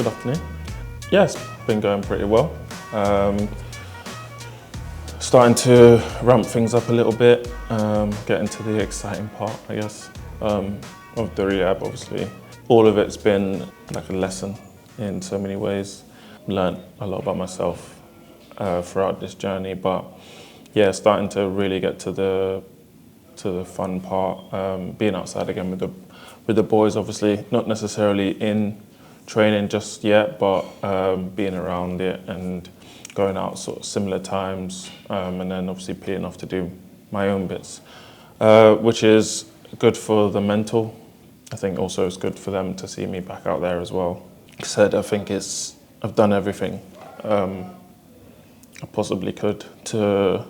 Good afternoon. Yeah, it's been going pretty well. Starting to ramp things up a little bit, getting to the exciting part, I guess, of the rehab, obviously. All of it's been like a lesson in so many ways. Learned a lot about myself throughout this journey, but yeah, starting to really get to the fun part, being outside again with the boys, obviously, not necessarily in training just yet, but being around it and going out sort of similar times, and then obviously peeling off to do my own bits, which is good for the mental. I think also it's good for them to see me back out there as well. Like I said, I think I've done everything I possibly could to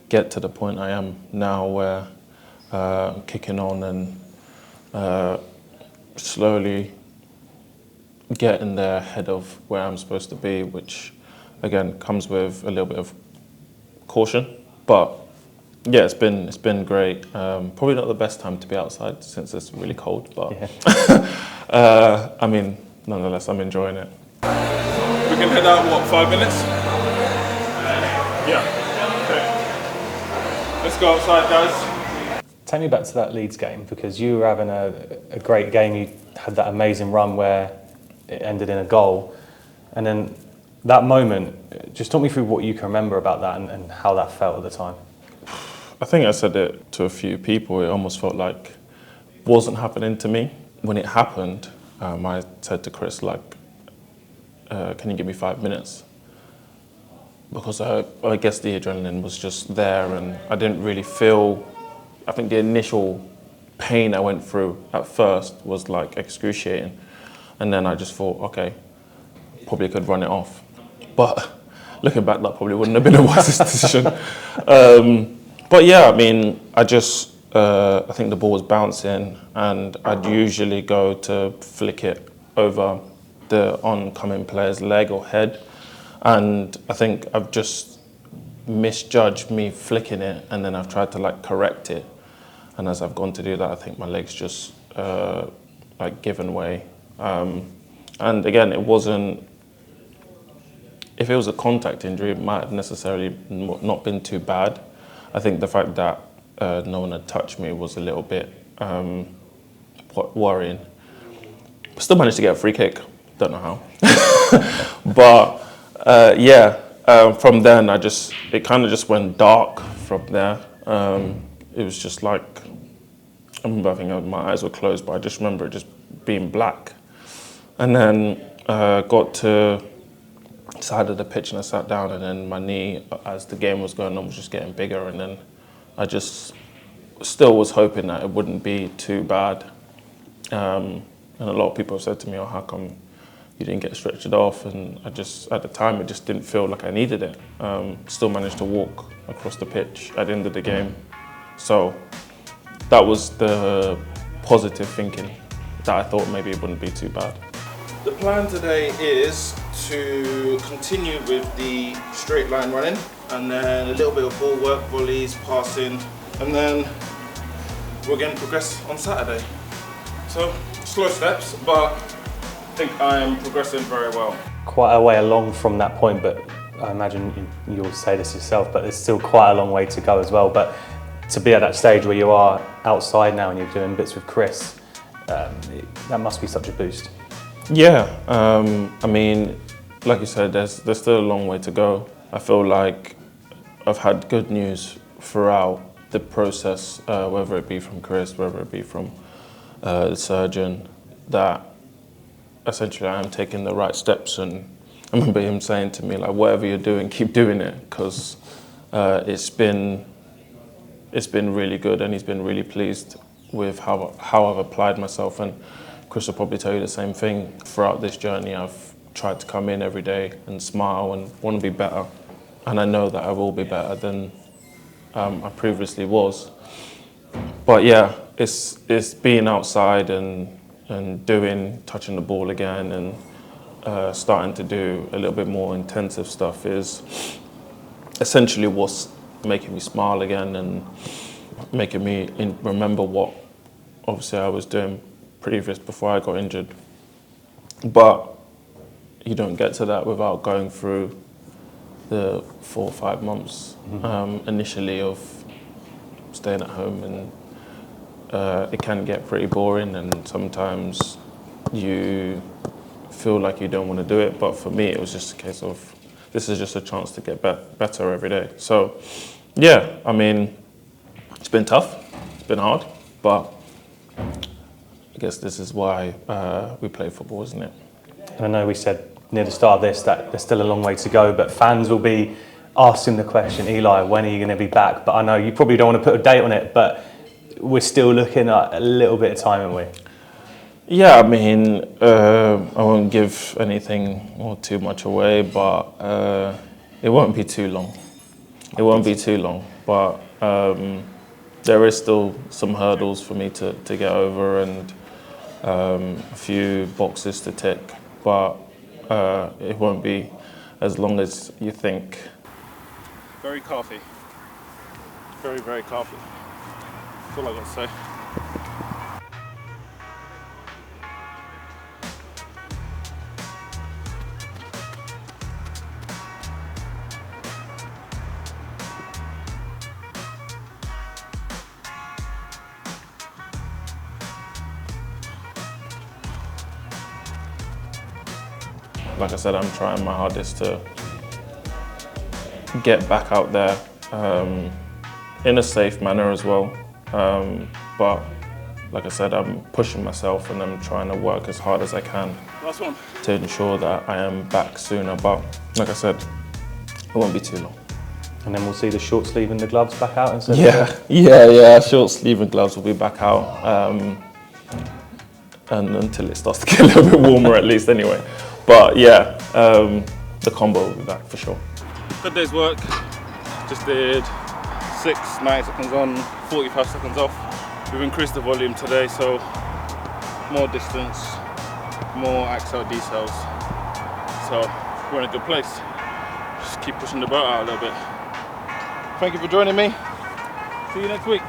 get to the point I am now, where I'm kicking on and slowly getting there ahead of where I'm supposed to be, which again comes with a little bit of caution. But yeah, it's been great. Probably not the best time to be outside since it's really cold, but yeah. I mean, nonetheless, I'm enjoying it. We can head out, what, 5 minutes? Yeah. Okay. Let's go outside, guys. Take me back to that Leeds game, because you were having a great game. You had that amazing run where it ended in a goal. And then that moment, just talk me through what you can remember about that and how that felt at the time. I think I said it to a few people. It almost felt like it wasn't happening to me. When it happened, I said to Chris, like, can you give me 5 minutes? Because I guess the adrenaline was just there, and I didn't really feel, I think the initial pain I went through at first was like excruciating. And then I just thought, okay, probably could run it off. But looking back, that probably wouldn't have been the wisest decision. But yeah, I mean, I think the ball was bouncing, and I'd usually go to flick it over the oncoming player's leg or head. And I think I've just misjudged me flicking it, and then I've tried to like correct it. And as I've gone to do that, I think my leg's just like given way. And again, it wasn't, if it was a contact injury, it might have necessarily not been too bad. I think the fact that no one had touched me was a little bit worrying. Still managed to get a free kick, don't know how. But yeah, from then it kind of just went dark from there. It was just like, I remember having my eyes were closed, but I just remember it just being black. And then got to the side of the pitch and I sat down, and then my knee, as the game was going on, was just getting bigger. And then I just still was hoping that it wouldn't be too bad. And a lot of people have said to me, oh, how come you didn't get stretched off? And I just, at the time, it just didn't feel like I needed it. Still managed to walk across the pitch at the end of the game. So that was the positive thinking, that I thought maybe it wouldn't be too bad. The plan today is to continue with the straight line running, and then a little bit of ball work, volleys, passing, and then we're going to progress on Saturday. So slow steps, but I think I am progressing very well. Quite a way along from that point, but I imagine you'll say this yourself, but there's still quite a long way to go as well. But to be at that stage where you are outside now and you're doing bits with Chris, that must be such a boost. Yeah, I mean, like you said, there's still a long way to go. I feel like I've had good news throughout the process, whether it be from Chris, whether it be from the surgeon, that essentially I am taking the right steps. And I remember him saying to me, like, whatever you're doing, keep doing it, because it's been really good, and he's been really pleased with how I've applied myself. And Chris will probably tell you the same thing. Throughout this journey, I've tried to come in every day and smile and want to be better. And I know that I will be better than I previously was. But yeah, it's being outside and touching the ball again, and starting to do a little bit more intensive stuff is essentially what's making me smile again, and making me remember what obviously I was doing previous before I got injured. But you don't get to that without going through the 4 or 5 months initially of staying at home, and it can get pretty boring, and sometimes you feel like you don't want to do it. But for me, it was just a case of, this is just a chance to get better every day. So yeah, I mean, it's been tough, it's been hard, but I guess this is why we play football, isn't it? And I know we said near the start of this that there's still a long way to go, but fans will be asking the question, Eli, when are you going to be back? But I know you probably don't want to put a date on it, but we're still looking at a little bit of time, aren't we? Yeah, I mean, I won't give anything or too much away, but it won't be too long. It won't be too long, but there is still some hurdles for me to get over, and a few boxes to tick, but it won't be as long as you think. Very coffee. Very, very coffee. That's all I got to say. Like I said, I'm trying my hardest to get back out there in a safe manner as well. But like I said, I'm pushing myself and I'm trying to work as hard as I can Last one. to ensure that I am back sooner. But like I said, it won't be too long. And then we'll see the short sleeve and the gloves back out instead. Yeah. Short sleeve and gloves will be back out, and until it starts to get a little bit warmer, at least anyway. But yeah, the combo will be back for sure. Good day's work. Just did 6 90 seconds on, 45 seconds off. We've increased the volume today, so more distance, more axle decels. So we're in a good place. Just keep pushing the boat out a little bit. Thank you for joining me. See you next week.